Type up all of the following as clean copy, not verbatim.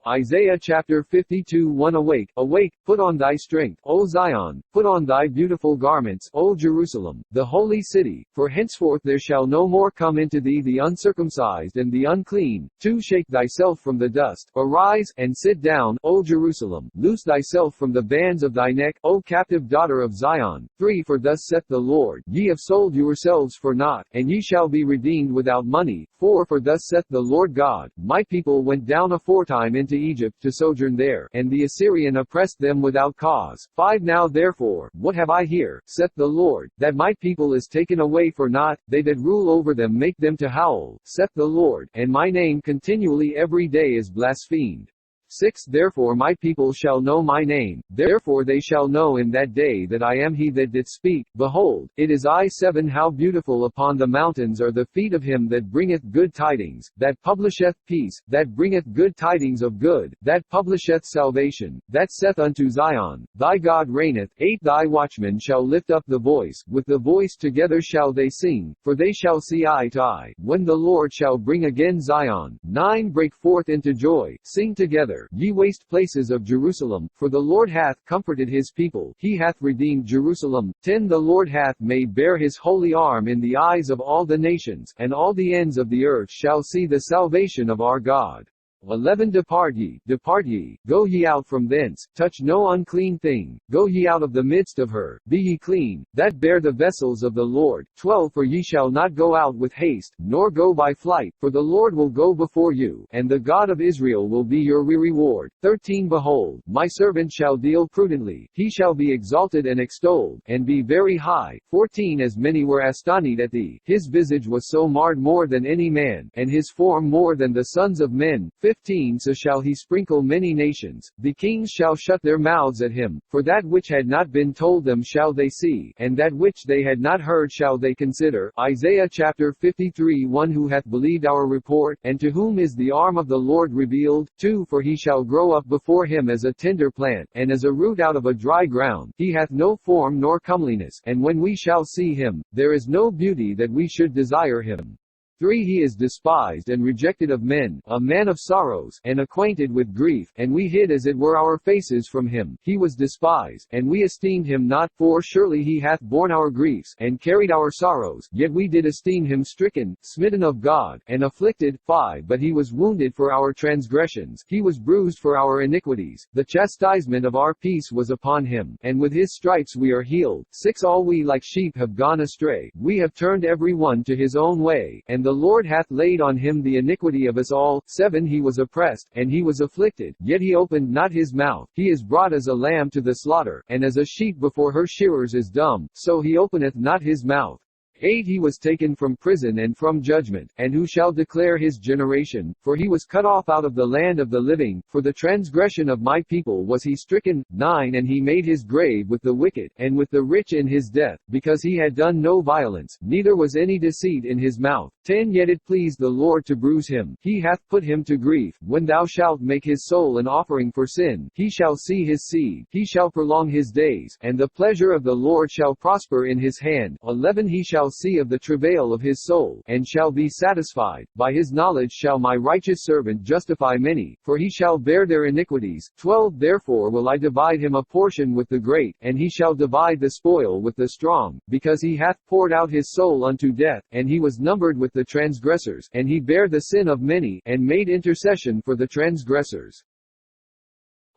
Isaiah chapter 52:1. Awake, awake, put on thy strength, O Zion, put on thy beautiful garments, O Jerusalem, the holy city, for henceforth there shall no more come into thee the uncircumcised and the unclean. 2. Shake thyself from the dust, arise, and sit down, O Jerusalem, loose thyself from the bands of thy neck, O captive daughter of Zion. 3. For thus saith the Lord, ye have sold yourselves for naught, and ye shall be redeemed without money. 4. For thus saith the Lord God, my people went down aforetime into Egypt to sojourn there, and the Assyrian oppressed them without cause. 5. Now therefore, what have I here, saith the Lord, that my people is taken away for naught, they that rule over them make them to howl, saith the Lord, and my name continually every day is blasphemed. 6. Therefore my people shall know my name, therefore they shall know in that day that I am he that did speak. Behold, it is I. 7. How beautiful upon the mountains are the feet of him that bringeth good tidings, that publisheth peace, that bringeth good tidings of good, that publisheth salvation, that saith unto Zion, thy God reigneth. 8. Thy watchmen shall lift up the voice, with the voice together shall they sing, for they shall see eye to eye, when the Lord shall bring again Zion. 9. Break forth into joy, sing together, ye waste places of Jerusalem, for the Lord hath comforted his people, he hath redeemed Jerusalem. 10. The Lord hath made bare his holy arm in the eyes of all the nations, and all the ends of the earth shall see the salvation of our God. 11. Depart ye, go ye out from thence, touch no unclean thing, go ye out of the midst of her, be ye clean, that bear the vessels of the Lord. 12. For ye shall not go out with haste, nor go by flight, for the Lord will go before you, and the God of Israel will be your reward. 13. Behold, my servant shall deal prudently, he shall be exalted and extolled, and be very high. 14. As many were astonied at thee, his visage was so marred more than any man, and his form more than the sons of men. 15. So shall he sprinkle many nations, the kings shall shut their mouths at him, for that which had not been told them shall they see, and that which they had not heard shall they consider. Isaiah chapter 53:1. Who hath believed our report, and to whom is the arm of the Lord revealed? 2. For he shall grow up before him as a tender plant, and as a root out of a dry ground. He hath no form nor comeliness, and when we shall see him, there is no beauty that we should desire him. 3. He is despised and rejected of men, a man of sorrows, and acquainted with grief, and we hid as it were our faces from him. He was despised, and we esteemed him not. 4. Surely he hath borne our griefs, and carried our sorrows, yet we did esteem him stricken, smitten of God, and afflicted. 5. But he was wounded for our transgressions, he was bruised for our iniquities, the chastisement of our peace was upon him, and with his stripes we are healed. 6. All we like sheep have gone astray, we have turned every one to his own way, and the Lord hath laid on him the iniquity of us all. 7. He was oppressed, and he was afflicted, yet he opened not his mouth. He is brought as a lamb to the slaughter, and as a sheep before her shearers is dumb, so he openeth not his mouth. 8. He was taken from prison and from judgment, and who shall declare his generation? For he was cut off out of the land of the living, for the transgression of my people was he stricken. 9. And he made his grave with the wicked, and with the rich in his death, because he had done no violence, neither was any deceit in his mouth. 10. Yet it pleased the Lord to bruise him, he hath put him to grief. When thou shalt make his soul an offering for sin, he shall see his seed, he shall prolong his days, and the pleasure of the Lord shall prosper in his hand. 11. He shall see of the travail of his soul, and shall be satisfied. By his knowledge shall my righteous servant justify many, for he shall bear their iniquities. 12. Therefore will I divide him a portion with the great, and he shall divide the spoil with the strong, because he hath poured out his soul unto death, and he was numbered with the transgressors, and he bare the sin of many, and made intercession for the transgressors.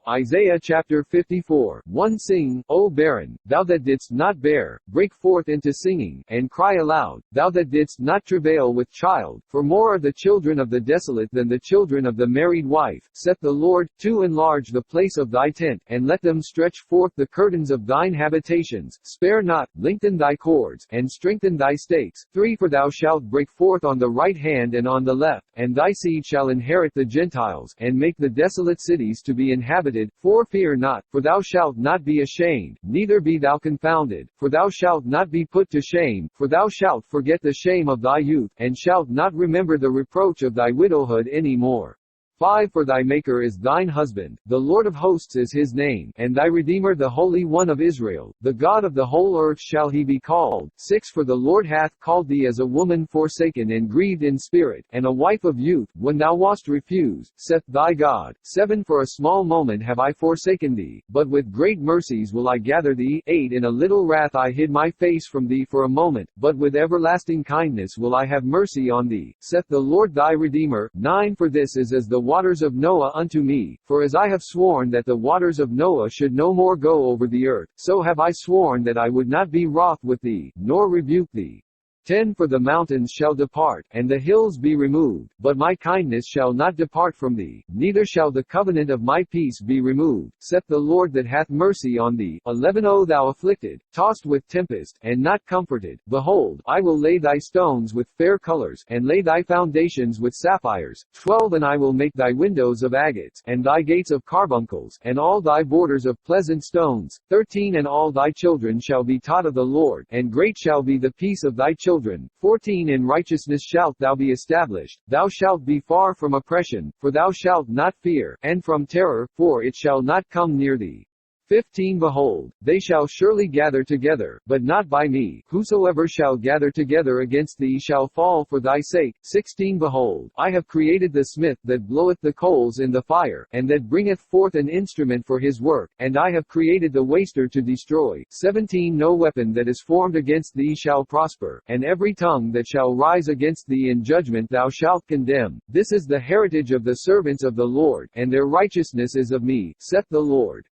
Isaiah chapter 54:1. Sing, O barren, thou that didst not bear, break forth into singing, and cry aloud, thou that didst not travail with child, for more are the children of the desolate than the children of the married wife, saith the Lord. 2. Enlarge the place of thy tent, and let them stretch forth the curtains of thine habitations, spare not, lengthen thy cords, and strengthen thy stakes. 3. For thou shalt break forth on the right hand and on the left, and thy seed shall inherit the Gentiles, and make the desolate cities to be inhabited. 4. Fear not, for thou shalt not be ashamed, neither be thou confounded, for thou shalt not be put to shame, for thou shalt forget the shame of thy youth, and shalt not remember the reproach of thy widowhood any more. 5 For thy Maker is thine husband, the Lord of hosts is his name, and thy Redeemer the Holy One of Israel, the God of the whole earth shall he be called. 6 For the Lord hath called thee as a woman forsaken and grieved in spirit, and a wife of youth, when thou wast refused, saith thy God. 7 For a small moment have I forsaken thee, but with great mercies will I gather thee. 8 In a little wrath I hid my face from thee for a moment, but with everlasting kindness will I have mercy on thee, saith the Lord thy Redeemer. 9 For this is as the waters of Noah unto me, for as I have sworn that the waters of Noah should no more go over the earth, so have I sworn that I would not be wroth with thee, nor rebuke thee. 10 For the mountains shall depart, and the hills be removed, but my kindness shall not depart from thee, neither shall the covenant of my peace be removed, saith the Lord that hath mercy on thee. 11 O thou afflicted, tossed with tempest, and not comforted, behold, I will lay thy stones with fair colors, and lay thy foundations with sapphires. 12 And I will make thy windows of agates, and thy gates of carbuncles, and all thy borders of pleasant stones. 13 And all thy children shall be taught of the Lord, and great shall be the peace of thy children. 14 In righteousness shalt thou be established, thou shalt be far from oppression, for thou shalt not fear, and from terror, for it shall not come near thee. 15 Behold, they shall surely gather together, but not by me. Whosoever shall gather together against thee shall fall for thy sake. 16 Behold, I have created the smith that bloweth the coals in the fire, and that bringeth forth an instrument for his work, and I have created the waster to destroy. 17 No weapon that is formed against thee shall prosper, and every tongue that shall rise against thee in judgment thou shalt condemn. This is the heritage of the servants of the Lord, and their righteousness is of me, saith the Lord.